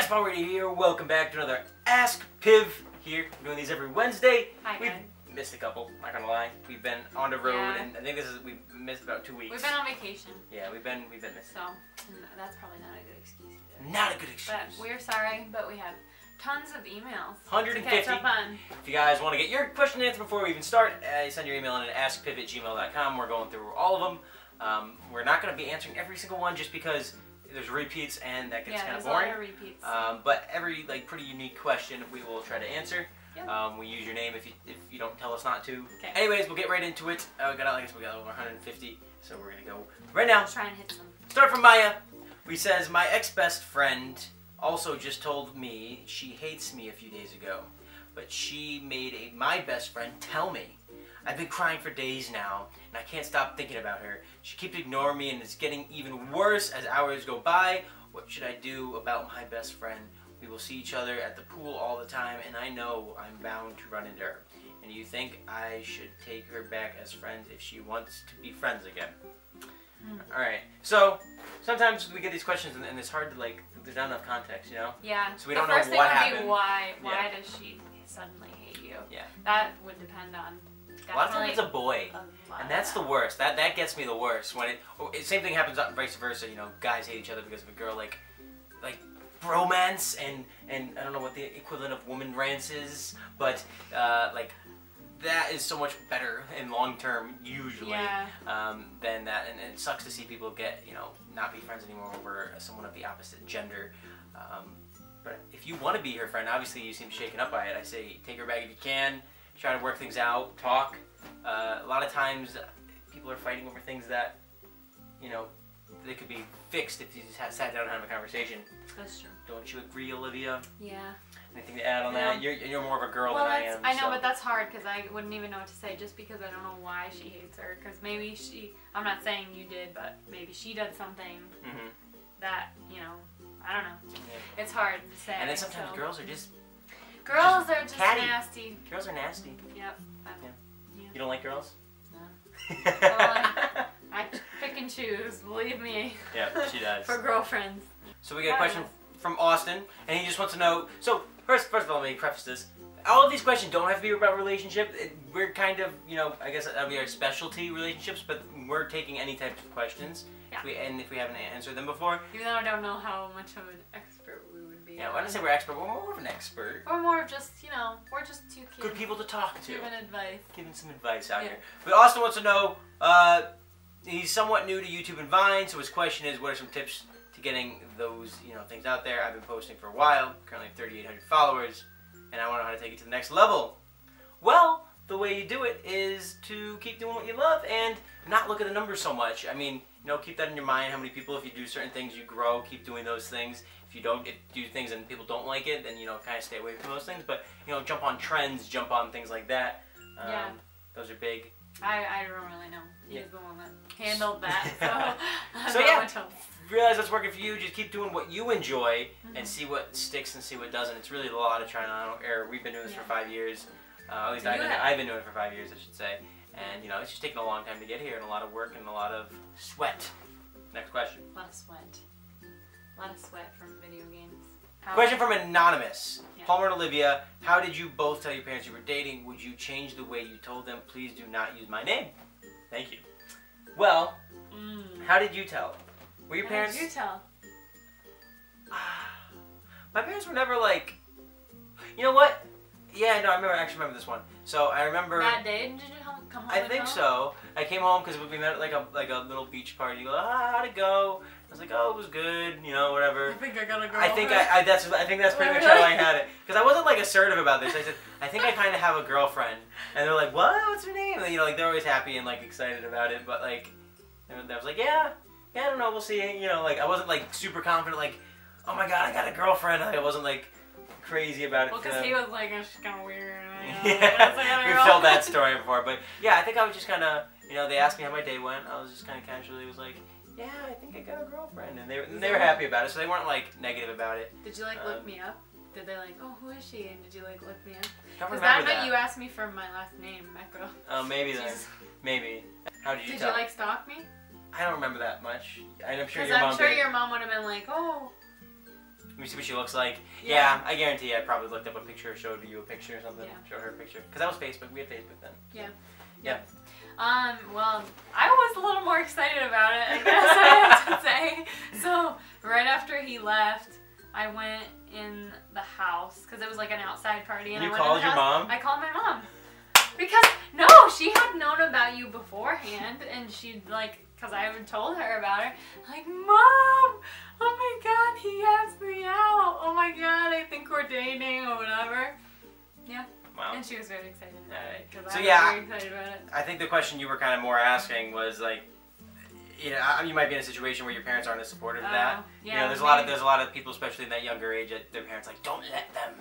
Power here. Welcome back to another Ask Piv here. We're doing these every Wednesday. Hi, We've missed a couple, not gonna lie. We've been on the road, and I think we've missed about 2 weeks. We've been on vacation. Yeah, we've been missing. So that's probably not a good excuse either. Not a good excuse. But we're sorry, but we have tons of emails 150. to catch up on. If you guys want to get your question answered before we even start, you send your email in at askpiv@gmail.com. We're going through all of them. We're not going to be answering every single one just because there's repeats and that gets kind of boring. Yeah, there's a lot of repeats. But every pretty unique question we will try to answer. Yep. We use your name if you don't tell us not to. Okay. Anyways, we'll get right into it. We got over 150, so we're gonna go right now. Let's try and hit some. Start from Maya. We says my ex-best friend also just told me she hates me a few days ago, but she made my best friend tell me. I've been crying for days now, and I can't stop thinking about her. She keeps ignoring me, and it's getting even worse as hours go by. What should I do about my best friend? We will see each other at the pool all the time, and I know I'm bound to run into her. And you think I should take her back as friends if she wants to be friends again? Alright, so sometimes we get these questions, and it's hard to, there's not enough context, you know? Yeah. So we don't know what happened. Why does she suddenly hate you? Yeah. That would depend on. A lot of times it's a boy, and that's the worst. That gets me the worst. When same thing happens vice versa. You know, guys hate each other because of a girl. Like bromance and I don't know what the equivalent of woman rants is, but that is so much better in long term usually than that. And it sucks to see people get not be friends anymore over someone of the opposite gender. But if you want to be her friend, obviously you seem shaken up by it. I say take her back if you can. Try to work things out, talk. A lot of times people are fighting over things that, they could be fixed if you just sat down and had a conversation. That's true. Don't you agree, Olivia? Yeah. Anything to add on that? You're more of a girl than I am. I know, but that's hard because I wouldn't even know what to say just because I don't know why she hates her. Because maybe I'm not saying you did, but maybe she did something that, I don't know. Yeah. It's hard to say. And then sometimes girls are just... Girls are just catty. nasty. Girls are nasty. Yep. Yeah. You don't like girls? No. I pick and choose, believe me. Yeah, she does. For girlfriends. So we get a question from Austin, and he just wants to know, so first of all, let me preface this. All of these questions don't have to be about relationship. We're kind of, I guess that'll be our specialty, relationships, but we're taking any types of questions. Yeah. And if we haven't answered them before. Even though I don't know how much of an expert we would be. Yeah, well, I don't say we're expert, we're more of an expert. We're more of just, we're just two kids. Good people to talk to. Giving advice. Giving some advice out here. But Austin wants to know, he's somewhat new to YouTube and Vine, so his question is, what are some tips to getting those, things out there? I've been posting for a while, currently have 3,800 followers, and I want to know how to take it to the next level. Well, the way you do it is to keep doing what you love and not look at the numbers so much. I mean, keep that in your mind, how many people, if you do certain things, you grow, keep doing those things. If you don't do things and people don't like it, then, kind of stay away from those things. But, jump on trends, jump on things like that. Those are big. I don't really know. He's the one that handled that, so... So yeah, realize what's working for you. Just keep doing what you enjoy and see what sticks and see what doesn't. It's really a lot of trying and error. We've been doing this for 5 years. At least I've been doing it for 5 years, I should say. And, it's just taken a long time to get here and a lot of work and a lot of sweat. Next question. A lot of sweat. A lot of sweat from video games. Question from Anonymous. Palmer and Olivia, how did you both tell your parents you were dating? Would you change the way you told them? Please do not use my name. Thank you. Well, how did you tell? Were your parents... How did you tell? My parents were never like... You know what? Yeah, no, I actually remember this one. So I remember... That day? Did you come home? I think so. I came home because we met at like a little beach party. You go, how'd it go? I was like, oh, it was good, whatever. I think I got a girl. I think that's pretty much how I had it. Because I wasn't like assertive about this. I said, I think I kind of have a girlfriend. And they're like, what? What's her name? And, they're always happy and like excited about it. But like, I was like, yeah, I don't know, we'll see. I wasn't like super confident. Like, oh my god, I got a girlfriend. I wasn't like crazy about it. Well, because he was like, oh, she's kind of weird. Yeah, we've told that story before. But yeah, I think I was just kind of, they asked me how my day went. I was just kind of casually was like, yeah, I think I got a girlfriend. And they were happy about it, so they weren't like negative about it. Did you look me up? Did they oh, who is she? And did you look me up? Because that night you asked me for my last name, Mecca. Oh, maybe then. Maybe. How did you tell? Did you stalk me? I don't remember that much. I'm sure your mom would have been like, oh. Let me see what she looks like. Yeah, I guarantee I probably looked up a picture, showed you a picture or something, showed her a picture. Because that was Facebook. We had Facebook then. Yeah. Well, I was a little more excited about it, I guess I have to say. So, right after he left, I went in the house, because it was like an outside party. And You I went called in the your house. mom? I called my mom. Because, no, she had known about you beforehand, and she'd like, because I had told her about it, like, Mom, oh my God, he asked me out. Oh my God, I think we're dating or whatever. Yeah. Wow. And she was very excited about it, because So, I was yeah, very excited about it. I think the question you were kind of more asking was like, you know, you might be in a situation where your parents aren't as supportive of that. Yeah, you know, there's a lot of people, especially in that younger age, that their parents like, don't let them.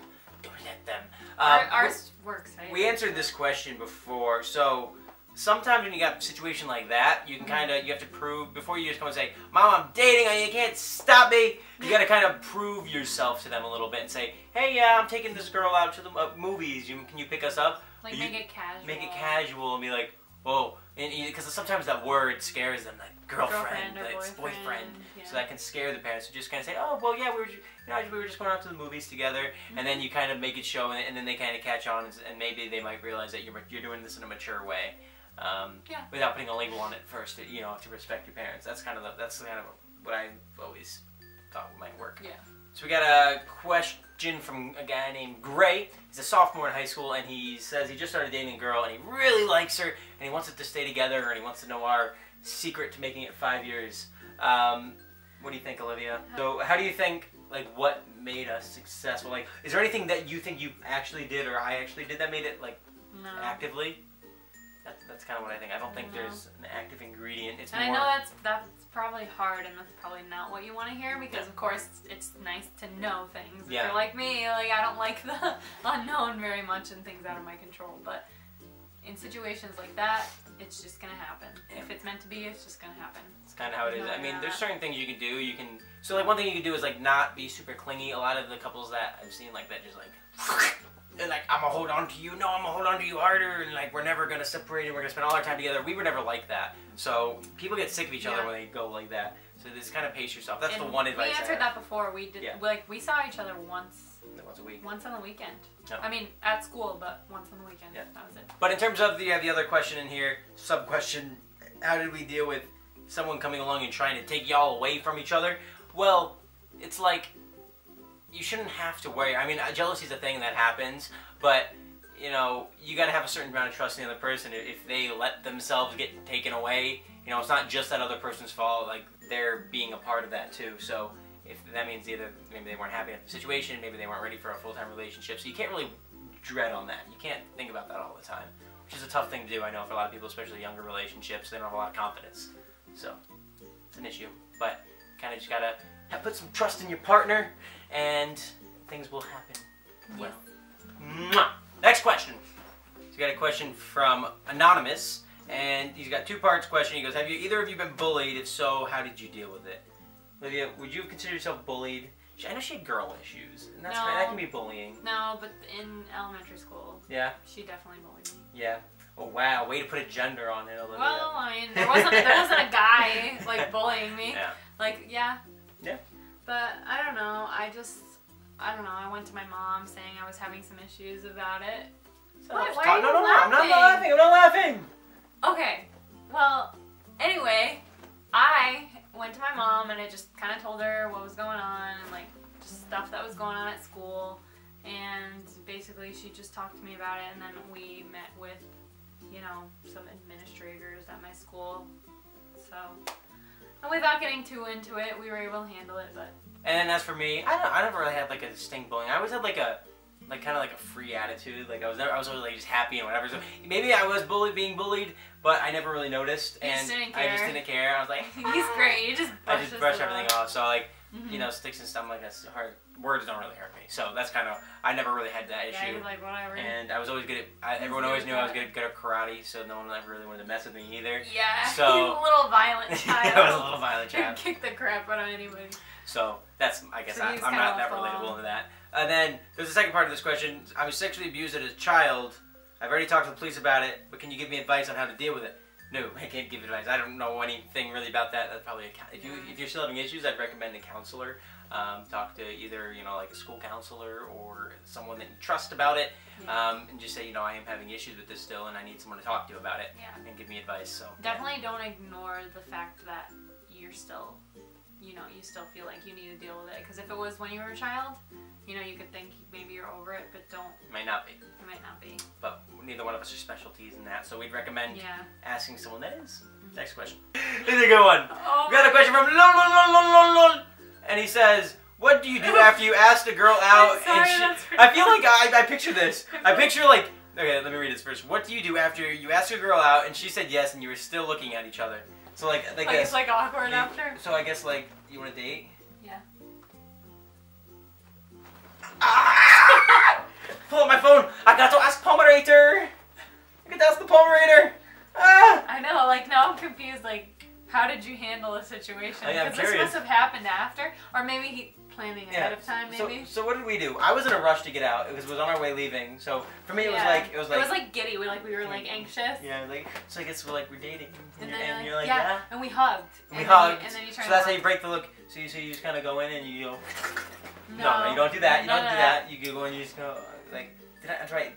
Ours works. We answered this question before, so sometimes when you got a situation like that, you can you have to prove, before you just come and say, Mom, I'm dating, you can't stop me. You got to kind of prove yourself to them a little bit and say, hey, yeah, I'm taking this girl out to the movies. Can you pick us up? Like, make it casual. Make it casual and be like, whoa. Because sometimes that word scares them, like girlfriend or boyfriend. Yeah. So that can scare the parents. So just kind of say, oh, well, yeah, we were just going out to the movies together, and then you kind of make it show, and then they kind of catch on, and maybe they might realize that you're doing this in a mature way, without putting a label on it first. You know, to respect your parents. That's kind of what I've always thought might work. Yeah. So we got a question from a guy named Gray. He's a sophomore in high school, and he says he just started dating a girl, and he really likes her, and he wants it to stay together, and he wants to know our secret to making it 5 years. What do you think, Olivia? So how do you think, like, what made us successful? Like, is there anything that you think you actually did or I actually did that made it, like, actively? That's kind of what I think. I don't think there's an active ingredient. It's more... I know that's probably hard, and that's probably not what you want to hear, because of course it's nice to know things. If you're like me, like, I don't like the unknown very much and things out of my control, but in situations like that, it's just gonna happen. If it's meant to be, it's just gonna happen. It's kind of how it is. I mean, there's certain things you can do. So like one thing you can do is like not be super clingy. A lot of the couples that I've seen like that just like, and like, I'm gonna hold on to you. No, I'm gonna hold on to you harder, and like we're never gonna separate, and we're gonna spend all our time together. We were never like that. So people get sick of each other when they go like that. So just kind of pace yourself. That's the one advice. We answered that before. We did. Like, we saw each other once a week. Once on the weekend. No. I mean, at school, but once on the weekend. Yeah. That was it. But in terms of the other question in here, sub-question, how did we deal with someone coming along and trying to take y'all away from each other? Well, it's like, you shouldn't have to worry. I mean, jealousy is a thing that happens, but, you know, you gotta have a certain amount of trust in the other person. If they let themselves get taken away, you know, it's not just that other person's fault, like, they're being a part of that too. So, if that means either maybe they weren't happy with the situation, maybe they weren't ready for a full-time relationship, so you can't really dread on that. You can't think about that all the time, which is a tough thing to do, I know, for a lot of people, especially younger relationships. They don't have a lot of confidence, so it's an issue. But kind of just gotta put some trust in your partner, and things will happen well. Mwah! Next question. So we got a question from Anonymous, and he's got two parts question. He goes, have either of you been bullied? If so, how did you deal with it? Olivia, would you consider yourself bullied? I know she had girl issues, and that's that can be bullying. No, but in elementary school, she definitely bullied me. Yeah. Oh wow, way to put a gender on it, Olivia. Well, I mean, there wasn't a guy like bullying me. Yeah. Like, yeah. But I don't know. I don't know. I went to my mom saying I was having some issues about it. So why are you no, laughing? I'm not laughing. I'm not laughing. Okay. Well, anyway, I went to my mom and I just kind of told her what was going on and like just stuff that was going on at school, and basically she just talked to me about it, and then we met with, you know, some administrators at my school. So, and without getting too into it, we were able to handle it. But and as for me, I never really had like a distinct bullying. I always had like a kind of like a free attitude. Like I was always like just happy and whatever. So maybe I was being bullied, but I never really noticed, and I just didn't care. I was like, he's great. You just brush everything off. So like, you know, sticks and stuff like that's hard. Words don't really hurt me. So that's kind of, I never really had that issue. Yeah, like whatever. And I was always good at, everyone always knew I was good at karate, so no one ever really wanted to mess with me either. Yeah, so, he's a little violent child. I was a little violent child. Kick the crap out of anybody. So that's, I guess, so I'm not that relatable into that. And then there's the second part of this question. I was sexually abused as a child. I've already talked to the police about it, but can you give me advice on how to deal with it? No, I can't give advice. I don't know anything really about that. That's probably if you're still having issues, I'd recommend a counselor. talk to either, you know, like a school counselor or someone that you trust about it, and just say, you know, I am having issues with this still, and I need someone to talk to about it, and give me advice. So definitely don't ignore the fact that you're still, you know, you still feel like you need to deal with it. Because if it was when you were a child, you know, you could think maybe you're over it, but don't. It might not be. It might not be. But neither one of us are specialties in that, so we'd recommend asking someone that is. Next question. This is a good one. Oh, we got a question from lol, and he says, "What do you do after you asked a girl out?" Sorry, and I feel like I picture this. I picture like, okay, let me read this first. What do you do after you asked a girl out and she said yes and you were still looking at each other? So like it's like awkward after. So I guess like you want to date? Yeah. Ah! Pull up my phone. I got to ask Pomerator. I got to ask the Pomerator. Ah! I know, like now I'm confused, like how did you handle the situation? I'm Because this must have happened after, or maybe he planning ahead of time, maybe? So what did we do? I was in a rush to get out because it was on our way leaving, so for me it was like giddy, we were like anxious. Yeah, like, so I guess we're dating, and you're like, yeah, and we hugged. And we hugged, and then you so that's how you break the look, so you just kind of go in and you go, no, you don't do that, you don't do that, you go and you just go, like,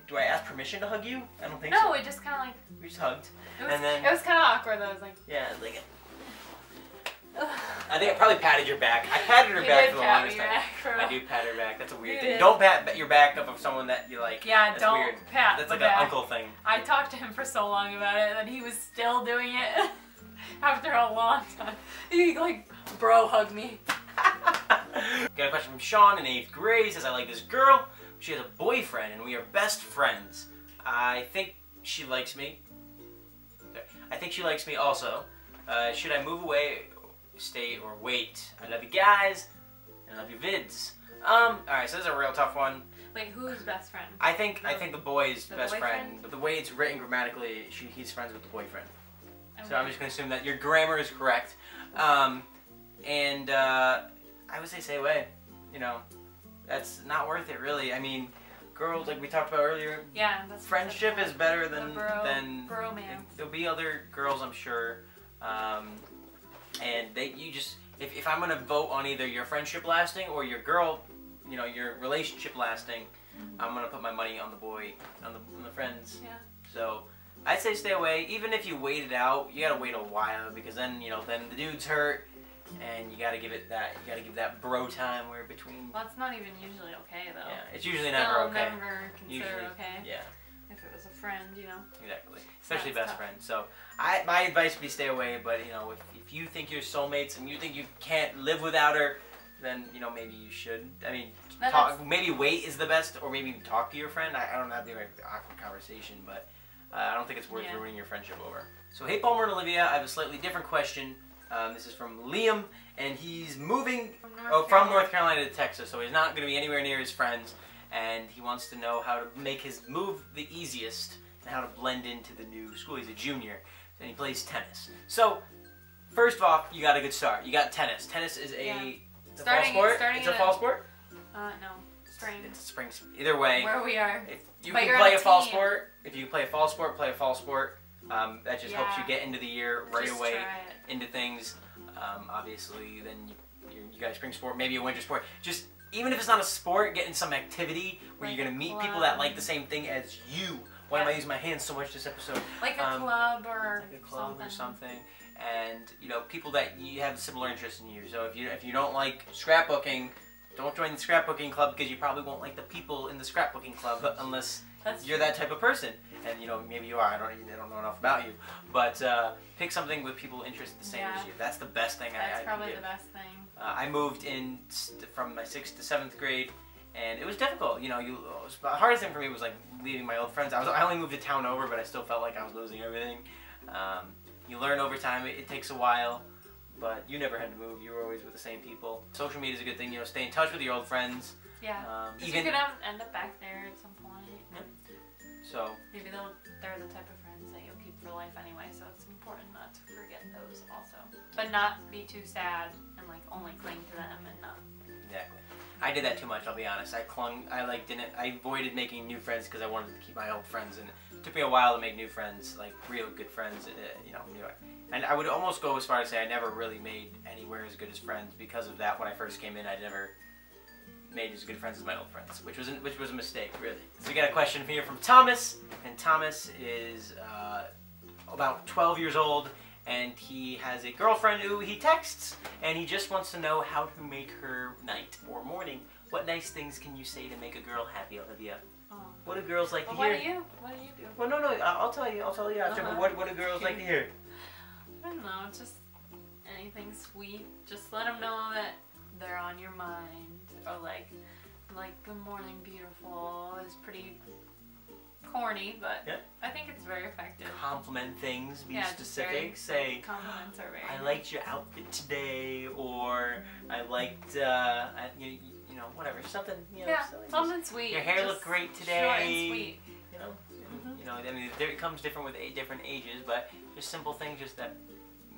do I ask permission to hug you? I don't think so. No, we just kind of like... We just hugged. It was kind of awkward though, I was like... Yeah, like... I think I probably patted your back. I patted her back for the longest time. I do pat her back. That's a weird thing. Don't pat your back up of someone that you like. Yeah, that's don't weird. pat That's the like back. an uncle thing. I talked to him for so long about it, and he was still doing it after a long time. He like, bro, hug me. Got a question from Sean in 8th grade. He says, I like this girl. She has a boyfriend, and we are best friends. I think she likes me. I think she likes me also. Should I move away, stay, or wait? I love you guys, and I love you vids. Alright, so this is a real tough one. Wait, who's best friend? I think the boy's best boyfriend? friend. But the way it's written grammatically, he's friends with the boyfriend. Okay. So I'm just going to assume that your grammar is correct. I would say stay away. You know, that's not worth it, really. I mean, girls, like we talked about earlier, that's friendship is better than bromance. There'll be other girls, I'm sure, and if I'm gonna vote on either your friendship lasting or your girl, you know, your relationship lasting, I'm gonna put my money on the boy, on the friends. Yeah. So I'd say stay away. Even if you wait it out, you gotta wait a while because then then the dude's hurt. And you gotta give that bro time where between. Well, it's not even usually okay though. Yeah, it's usually never okay. Never considered okay. Yeah. If it was a friend, you know. Exactly. Especially best friends. So my advice would be stay away. But you know, if you think you're soulmates and you think you can't live without her, then you know maybe you should. I mean, maybe wait is the best, or maybe talk to your friend. I don't know, that'd be an awkward conversation, but I don't think it's worth ruining your friendship over. So hey Palmer and Olivia, I have a slightly different question. This is from Liam, and he's moving from North Carolina to Texas, so he's not going to be anywhere near his friends, and he wants to know how to make his move the easiest and how to blend into the new school. He's a junior, and he plays tennis. So, first off, you got a good start. You got tennis. Tennis is a fall sport. It's a fall sport? No. Spring. It's a spring. Either way. Where we are. If you can play a fall sport, if you play a fall sport, play a fall sport. That just helps you get into the year right away, into things. Obviously, then you got a spring sport, maybe a winter sport. Just, even if it's not a sport, get in some activity where you're going to meet people that like the same thing as you. Why am I using my hands so much this episode? Like a club or something. And, you know, people that you have similar interests in you. So if you don't like scrapbooking, don't join the scrapbooking club because you probably won't like the people in the scrapbooking club unless you're that type of person. And you know, maybe you are. I don't know enough about you, but pick something with people interested the same as you. That's the best thing I can do. That's probably the best thing. I moved in from my 6th to 7th grade, and it was difficult. You know, the hardest thing for me was like leaving my old friends. I only moved a town over, but I still felt like I was losing everything. You learn over time. It takes a while, but you never had to move. You were always with the same people. Social media is a good thing. You know, stay in touch with your old friends. Yeah. You could end up back there at some point. Yeah. So maybe they're the type of friends that you'll keep for life anyway, so it's important not to forget those also. But not be too sad and like only cling to them and not. Exactly. I did that too much, I'll be honest. I avoided making new friends because I wanted to keep my old friends, and it took me a while to make new friends, like real good friends. You know, And I would almost go as far as say I never really made anywhere as good as friends because of that. When I first came in, I never made as good friends as my old friends, which was a mistake, really. So we got a question here from Thomas, and Thomas is about 12 years old, and he has a girlfriend who he texts, and he just wants to know how to make her night or morning. What nice things can you say to make a girl happy, Olivia? Oh. What do girls like to hear? What do you do? Well, no, I'll tell you after. But what do girls like to hear? I don't know, just anything sweet. Just let them know that they're on your mind, or like good morning, beautiful is pretty corny, but yeah. I think it's very effective. Compliment things, be specific. Say, compliments are very I liked your outfit today, or I liked, you know, whatever, something, you know. Yeah, something sweet. Your hair looked great today. Short and sweet. You know, you know, I mean, it comes different with different ages, but just simple things just that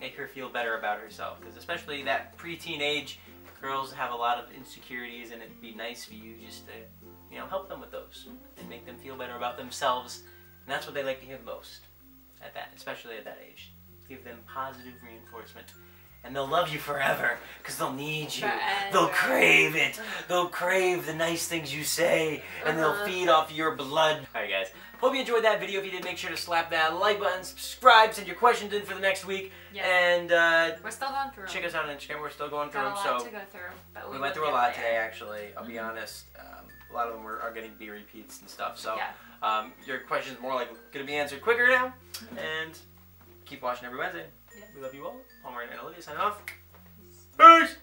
make her feel better about herself, because especially that preteen age, girls have a lot of insecurities, and it'd be nice for you just to, you know, help them with those and make them feel better about themselves. And that's what they like to hear the most at that, especially at that age. Give them positive reinforcement. And they'll love you forever, because they'll need you. They'll crave it. They'll crave the nice things you say, and they'll feed off your blood. Alright guys, hope you enjoyed that video. If you did, make sure to slap that like button, subscribe, send your questions in for the next week. Yes. And we're still going through them. Check us out on Instagram, we're still going through them. Got a lot to go through, but we went through a lot today, actually. I'll be honest. A lot of them are getting to be repeats and stuff. So your questions more like going to be answered quicker now. And keep watching every Wednesday. We love you all. Palmer and Olivia signing off. Peace!